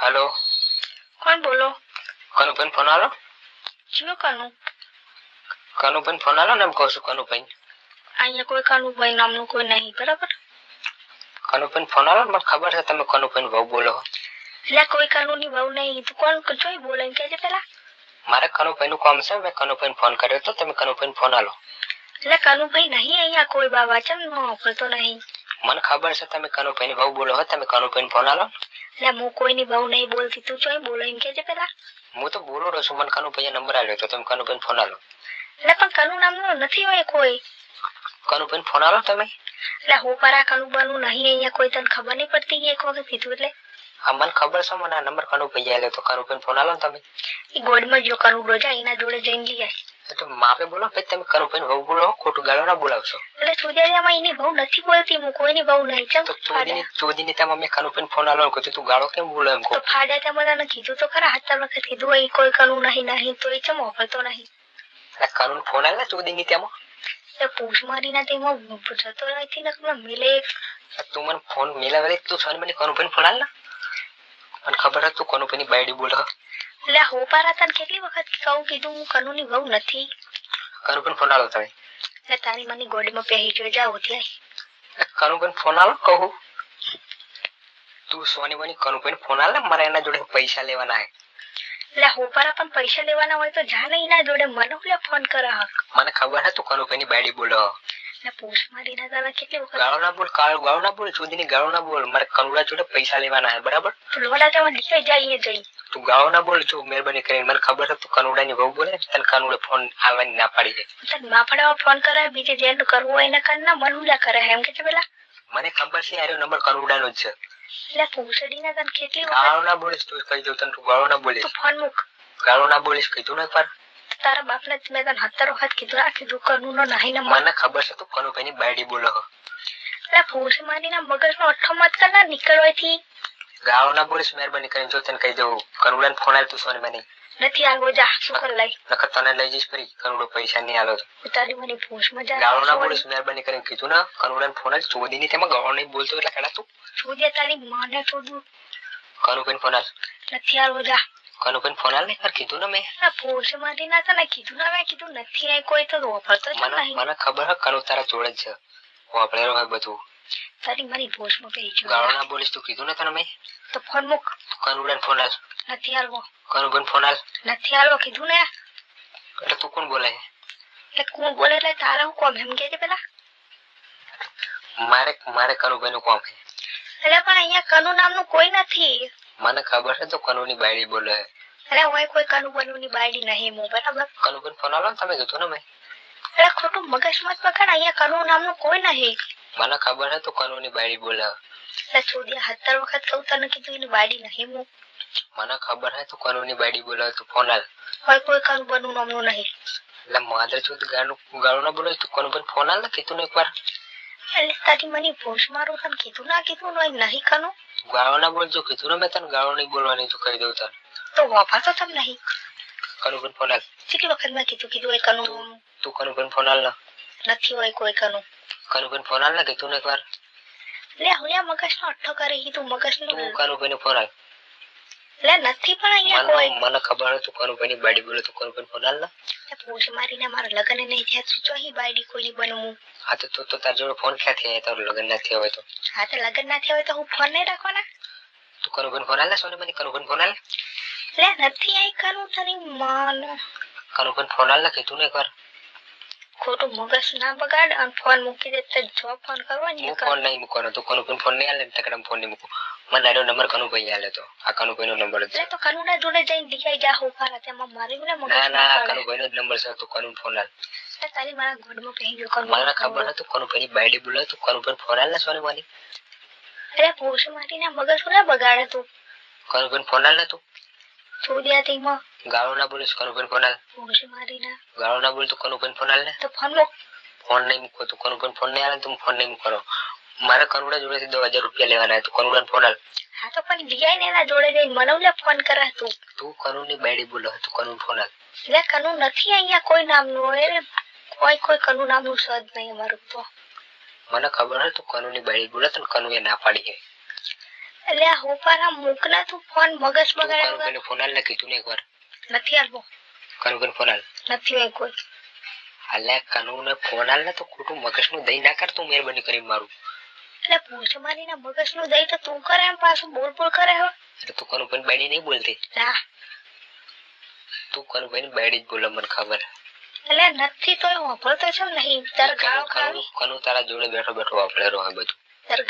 Hello कौन बोलो? कनुपन phone आलो શું કનું? कनुपन फोन आलो ને એમ કહું છું કનુભાઈ અહીંયા કોઈ કનુભાઈ નામનું કોઈ નહીં, બરાબર? કનુપન ફોન આલો મને ખબર છે તમે કનુપન બહુ બોલો એટલે કોઈ કનુની બહુ નહીં. તું કોણ જોઈ બોલે એમ કહેજે પેલા. મારે કનુભાઈ નું કામ છે. મેં કનુભાઈ ફોન કર્યો તો તમે કનુભાઈ ફોન આલો. એટલે કનુભાઈ નહીં અહીંયા કોઈ બાબા, ચમ ન ઓફરતો નહીં. મને ખબર છે તમે કનુભાઈ બહુ બોલો હો. તમે કનુભાઈ ફોન આલો. એટલે હું કોઈની બહુ નહીં બોલતી, તું જોઈ બોલે એમ કહેજે પેલા. હું તો બોલો રહ્યો છું. મને કનુભાઈ નંબર આલ્યો તો તમે કનુભાઈ ફોન આલો. એટલે પણ કનુ નામનું નથી હોય કોઈ. કનુભાઈ ફોન આલો તમે. એટલે હું પર આ કનુબાનું નહીં અહીંયા કોઈ, તને ખબર નહીં પડતી? એક વખત કીધું એટલે હા મને ખબર છે. મને આ નંબર કનુભાઈ આલ્યો તો કનુભાઈ ફોન આલો તમે. એ ગોડમાં જો કનુ રોજા એના જોડે જઈને લઈ આય. તો માપે બોલો ભાઈ. તમે કનુભાઈ બહુ બોલો, ખોટું ગાળો ના બોલાવશો. એટલે સુજારિયામાં એની બહુ નથી બોલતી, હું કોઈની બહુ નહીં. ચમ ચોદીની ત્યાં મમ્મી કનુભાઈ ફોન આલો કહું તું ગાળો કેમ બોલો એમ કહું. તો ફાડ્યા ત્યાં બધાને કીધું તો ખરા, હાથ વખત કીધું હોય કોઈ કનુ નહીં તો એ ચમ ઓફરતો નહીં. કનુ ફોન આલે ચોદીની ત્યાં એ પૂછ મારીના તેમાં જતો નથી ને મિલે. તું મને ફોન મિલાવે તું સોની મને કનુભાઈ ફોન આલ ને. મને ખબર હતી તું કનુભાઈ બાયડી બોલો. એટલે હું પારા તને કેટલી વખત કહું કીધું હું કનુની બહુ નથી. કનુભાઈ ફોન આલો તમે. એટલે તારી મને ગોડીમાં પહેરી જો જાવ ત્યાં. કનુભાઈ ફોન આલો કહું. તું સોની મને કનુભાઈ ફોન આલ ને. મારે એના જોડે પૈસા લેવાના હે. એટલે હું પારા પણ પૈસા લેવાના હોય તો જા ને એના જોડે, મને એટલે ફોન કરા હક. મને ખબર છે તું કનુભાઈ બાયડી બોલો. એટલે પૂછ મારીના તને કેટલી વખત ગાળો ના બોલ, ગાળો ના બોલ, ચોદીની ગાળો ના બોલ. મારે કનુડા જોડે પૈસા લેવાના હે, બરાબર? તું લોડા તેમાં નીકળી જઈએ જઈ. તું ગાળો ના બોલ જો મહેરબાની કરીને. મને ખબર છે તું કનુડાની બહુ બોલે. તને કનુડે ફોન આવવાની ના પાડી દે. તને માં પડાવવા ફોન કરાય, બીજે જેનું કરવું હોય એને કર ના, મનુલા કરે એમ કે છે પેલા. મને ખબર છે યાર નંબર કનુડાનો જ છે. એટલે પૂછડીના તને કેટલી વખત ગાળો ના બોલીશ તું કહી દઉં તને. તું ગાળો ના બોલીશ. તું ફોન મૂક. ગાળો ના બોલીશ કીધું ને એકવાર. તારા બાપને મેં તને 70 વખત કીધું, આ કીધું કનું નો નહીં ને. મને ખબર છે તું કનુભાઈ ની બાયડી બોલો. એટલે ભૂસ મારીના મગજનો અઠ્ઠો મત કર ના નીકળવાથી. ગાળો ના બોલીશ મહેરબાની કરીને. જો તને કહી દઉં કનુડાને ફોન આલ તું સોને મને નથી આવો, જા શું કર લઈ. નકર તને લઈ જઈશ ફરી. કનુડો પૈસા નહીં આલો તો. તારી મને ભૂસ મજા ગાળો ના બોલીશ મહેરબાની કરીને કીધું ને. કનુડાને ફોન આલ. ચોદીની તેમાં ગાળો નહીં બોલતો એટલે કડા તું. છોડ્યા તારી માને છોડું. કનુભાઈ ફોન આલ. નથી આવો, જા. કનુભાઈ ફોન આલ ને યાર કીધું ને મેં. આ ભૂસ મારીના તને કીધું ને, મેં કીધું નથી આય કોઈ તો ઓફરતો જ નહીં. મને ખબર હે કનુ તારા જોડે જ છે. વાપરેલો હોય બધું. તારી મારી ભૂસ માં કહી છું. ગાળો ના બોલીશ તું કીધું ને તને મેં. તો ફોન મૂક. કનુડાને ફોન આલ. નથી આલવો. કનુભાઈ ફોન આલ. નથી આલવો કીધું ને. એટલે તું કોણ બોલે? એટલે કોણ બોલે એટલે તારા હું કોમ એમ કે છે પેલા. મારે કનુભાઈ નું કામ છે. એટલે પણ અહીંયા કનુ નામનું કોઈ નથી. મને ખબર છે તો કનુ ની બાયડી બોલે. એટલે હોય કોઈ કનુ બનુની બાયડી નહીં હું, બરાબર? કનુભાઈ ફોન આલો ને તમે કીધું ને મેં. એટલે ખોટું મગજ મત પકડ, અહીંયા કનુ નામનું કોઈ નહીં. મને ખબર છે તો કનુ ની બાયડી બોલે. એટલે છોડ્યા 70 વખત કહું તને કીધું એની બાયડી નહીં હું. મને ખબર છે તો કનુ ની બાયડી બોલે. તું ફોન આલ. હોય કોઈ કનુ બનુ નામનું નહીં. એટલે માધર ચોદ ગાળો ના બોલે. તું કનુભાઈ ફોન આલ ને કીધું ને એકવાર. એટલે તારી મને ભૂસ મારું તને કીધું ના કીધું નહીં કનુ. ગાળો ના બોલજો કીધું ને મેં તને. ગાળો નહીં બોલવાની તું કહી દઉં તને. તો વાપા તો તમ નહીં. કનુભાઈ ફોન આલ. કેટલી વખત મેં કીધું હોય કનુ. તું કનુભાઈ ફોન આલ ને. નથી હોય કોઈ કનુ. કનુભાઈ ફોન આલ ને કીધું ને એકવાર. લે હુલિયા મગજનો અઠ્ઠો કરી તું મગજનો. તું કનુભાઈ ફોન આલ. લે નથી પણ અહીંયા કોઈ. મને ખબર છે તું કનુભાઈ ની બાયડી બોલે. તું કનુભાઈ ફોન આલ ને. પૂછ મારીને મારા લગ્ન નહીં થયા, તું ચોહી બાયડી કોઈની બનવું. હા તો તાર જોડે ફોન ક્યાંથી આવ્યા? તારું લગ્ન ના થયા હોય તો. હા તો લગ્ન ના થયા હોય તો હું ફોન નહીં રાખવાના. તું કનુભાઈ ફોન આલ ને સોને મને. કનુભાઈ ફોન આલ. લે નથી આઈ કનું તારી માન. કનુભાઈ ફોન આલ ને કીધું ને એકવાર. ખોટું મગજ ના બગાડ અને ફોન મૂકી દે તો જો ફોન કરવાની. હું ફોન નહીં મૂકવાનો. તું કનુભાઈ ફોન નહીં આલે ને તકડમ ફોન નહીં મૂકું. મને આરો નંબર કનુભાઈ આલે તો. આ કનુભાઈ નો નંબર જ છે. તો કનુડા જોડે જઈને દીખાઈ જા હું પારા તેમાં મારી મને મગજ. ના કનુભાઈ નો જ નંબર છે. તું કનુ ફોન આલ. તારી મારા ગોડમાં કહી જો કનુ. મને ખબર હતું કનુભાઈ ની બાયડી બોલે. તું કનુભાઈ ફોન આલ ને સોને મને. અરે પૂછ મારીને મગજ ના બગાડે તું. કનુભાઈ ફોન આલ ને તું. છોડ્યા તેમાં ગાળો ના બોલીશ. કનુભાઈ ફોન આલ. પૂછ મારીને ગાળો ના બોલ. તું કનુભાઈ ફોન આલ ને. તો ફોન મૂક. ફોન નહીં મૂકો. તું કનુભાઈ ફોન નહીં આલે તું ફોન નહીં મૂકવાનો. મારે કનુડા જોડેથી 10,000 રૂપિયા લેવાના. તું કનુડા ફોન આલ. હા તો પણ દિયાઈ ને એના જોડે જઈને મને ફોન કરા તું. તું કનુ ની બાયડી બોલે. તું કનુ ફોન આલ. એટલે કનુ નથી અહીંયા કોઈ નામનું હોય. કોઈ કનુ નામનું સદ નહીં અમારું તો. મને ખબર છે તું કનુ ની બાયડી બોલે. તને કનુ એ ના પાડી છે. એટલે આ હોપારા મૂક ના તું ફોન મગજ તું બગાડ્યા કનુભાઈને ફોન હાલ ને કીધું ને એકવાર નથી હાલવો કનુભાઈને ફોન હાલ નથી હોય કોઈ હાલે કનુને ફોન હાલ ને તો ખોટું મગજનું દહીં ના કર તું મહેરબાની કરીને મારું એટલે પૂછ મારીના મગજ નું દઈ તો તું કરે એમ પાછું બોલ બોલ કરે હવે એટલે તું કનુભાઈને બાયડી નહીં બોલતી ના તું કનુભાઈને બાયડી જ બોલે મને ખબર એટલે નથી તો હું વાપરતો છે નહીં તારે ગાળો ખાવી કનુ તારા જોડે બેઠો બેઠો વાપરે રહો બધું તારે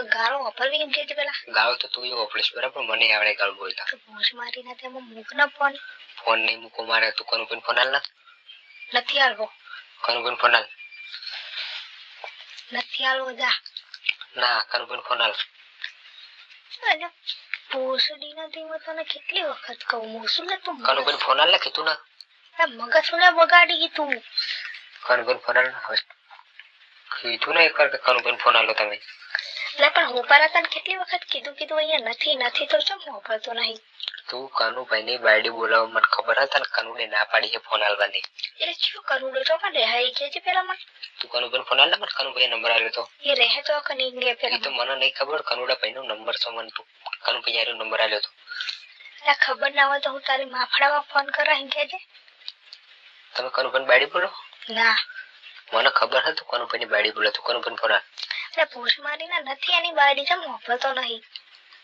ગાળો વાપરવી એમ કે પેલા ગાળો તો તું એ વાપરીશ બરાબર મને આવડે ગાળ બોલતા તો પૂછ મારીના તેમાં મૂક ના ફોન ફોન નહીં મૂકો મારે તું કનુભાઈને ફોન હાલ ને નથી હાલવો કનુભાઈને ફોન હાલ નથી હાલવો જા ના કનુભાઈને ફોન હાલ એટલે ભોસડી નથી હું તને કેટલી વખત કહું મોસું ને તું કનુભાઈને ફોન હાલ ને કીધું ને મગજ ને બગાડી તું કનુભાઈને ફોન હાલ ને હવે કીધું ને એકવાર કે કનુભાઈને ફોન હાલો તમે એટલે પણ હોપારા તને કેટલી વખત કીધું અહીંયા નથી તો ચમ વાપરતો નહીં તું કનુભાઈની બાયડી બોલાવવા મને ખબર હતા ને કનુને ના પાડી છે ફોન હાલવાની એટલે શું કરું તો પણ રહે કે છે પેલા મને તું કનુભાઈને ફોન હાલ ને મને કનુભાઈ નંબર આલ્યો તો એ રહે તો કે નહીં લે એ પેલા તો મને નહીં ખબર કનુડા ભાઈનો નંબર છે મને તું કનુભાઈ યાર નંબર આલ્યો તો એટલે ખબર ના હોય તો હું તારી માફડામાં ફોન કરા એમ કે છે તમે કનુભાઈની બાયડી બોલો ના મને ખબર હતી તું કનુભાઈની બાયડી બોલે તું કનુભાઈને ફોન હાલ એટલે પૂછ મારીના નથી એની બાયડી ચમ વાપરતો નહીં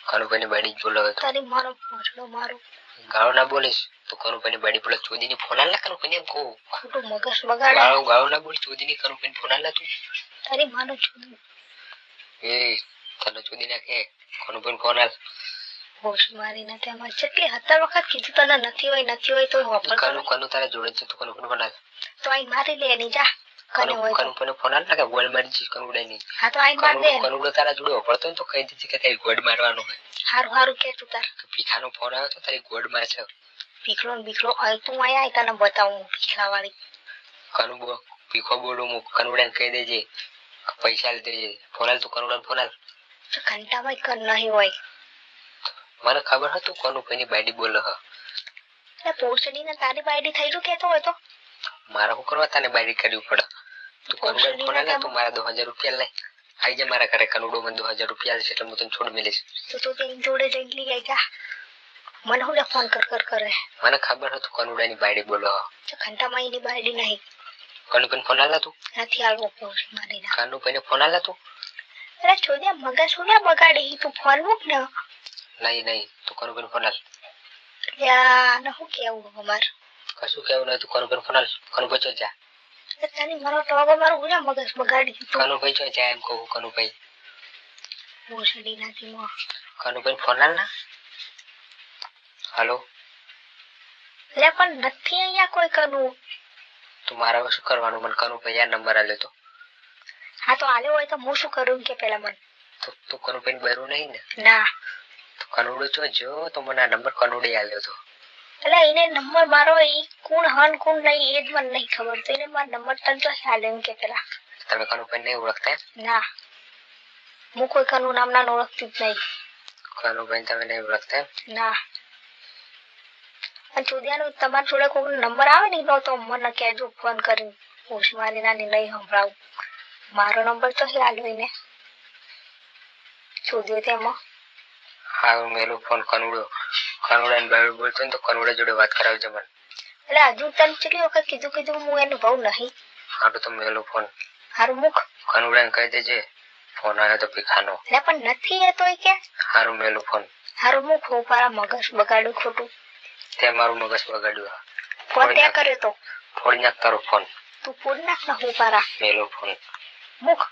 કનુભાઈની બાયડી જ બોલાવે તો તારી મારો પૂછડો મારું ગાળો ના બોલીશ તું કનુભાઈની બાયડી બોલે ચોદીની ફોન હાલ ને કનુભાઈને એમ કહું ખોટું મગજ બગાડે ગાળો ના બોલ ચોદીની કનુભાઈને ફોન હાલ ને તું તારી માનો છું એ તને ચોદી નાખે કનુભાઈને ફોન હાલ પૂછ મારીના તેમાં કેટલી 17 વખત કીધું તને નથી હોય તો વાપરતો કનુ તારા જોડે છે તું કનુભાઈને ફોન હાલ તો આઈ મારી લે એની જા કને હોય તો કનુભાઈને ફોન હાલ ને કે ગોળ મારી છે કનુડાઈ નહીં હા તો આઈ માર દે કનુડો તારા જોડે વાપરતો ને તો કહી દીધી કે તારી ગોળ મારવાનો હોય હારું કે તું તાર તો પીખાનો ફોન આવ્યો તો તારી ગોળ મારે છે પીખલો હોય તું આય તને બતાવું પીખલા વાળી કનુ પીખો બોલું હું કનુડાને કહી દેજે પૈસા લઈ દેજે ફોન હાલ તું કનુડાને ફોન હાલ ઘંટામાં કર નહીં હોય મને ખબર હતું કનુભાઈની બાયડી બોલે હ એટલે પોસડી ને તારી બાયડી થઈ ગયું કેતો હોય તો મારા શું કરવા તને બાયડી કરવી પડે તું કનુડાને ફોન હાલ તું મારા 2000 રૂપિયા લઈ આઈ જા મારા ઘરે કનુડો મને 2000 રૂપિયા છે એટલે હું તને છોડ મેલીશ તો તેની જોડે જઈને લઈ આવી જા મને હું ફોન કર કરે મને ખબર હતું કનુડાની બાયડી બોલે હ ઘંટામાં એની બાયડી નહીં કનુભાઈને ફોન હાલ તું નથી આવવો પોસ મારી ના કનુભાઈને ફોન હાલ તું અરે ચોદ્યા મગજ શું બગાડી તું ફોન મૂક ને નહીં તું કનુભાઈને ફોન હાલ યા ને હું કેવું અમાર કશું કેવું નહીં તું કનુભાઈને ફોન હાલ કનુભાઈ ચો જા તને મારો ટોગો મારો હું મગજ બગાડી કનુભાઈ ચો જા એમ કહું કનુભાઈ પોસડી નથી મો કનુભાઈને ફોન હાલ ના હાલો લે પણ નથી અહીંયા કોઈ કનું તું મારા શું કરવાનું મને કનુભાઈ યાર નંબર આલ્યો તો હા તો આલ્યો હોય તો હું શું કરું કે પેલા મને તો તું કનુભાઈને બહેરું નહીં ને ના તો કનુડો છો જો તો મને આ નંબર કનુડે આલ્યો તો એટલે એને નંબર મારો ઈ કોણ હન કોણ નહીં એ જ મને નહીં ખબર તો એને મારો નંબર તને તો ખ્યાલ એમ કે પેલા તમે કનુભાઈ નહીં ઓળખતા ના હું કોઈ કનું નામ ના ઓળખતી જ નહીં કનુભાઈ તમે નહીં ઓળખતા ના અને ચોદિયાનો તમારા જોડે કોઈ નંબર આવે ને તો મને કહેજો ફોન કરીને પૂછ મારી નાની નહીં સંભળાવું મારો નંબર તો ખ્યાલ હોય ને ચોદ્યો તેમાં હા મેલો ફોન કનુડો કનુડાને બાયડી બોલતો ને તો કનુડા જોડે વાત કરાવજે મને એટલે હજુ તને કેટલી વખત કીધું હું એનો ભાવ નહીં હારું તો મેલો ફોન હારું મુખ કનુડાને કહી દેજે ફોન આવ્યો તો પીખાનો એટલે પણ નથી એ તોય કે હારું મેલો ફોન હારું મુખ હું મારા મગજ બગાડ્યું ખોટું તે મારું મગજ બગાડ્યું ફોન ત્યાં કર્યો તો ફોડી નાખ તારો ફોન તું ફોડ નાખ ને હું પારા મેલો ફોન મુખ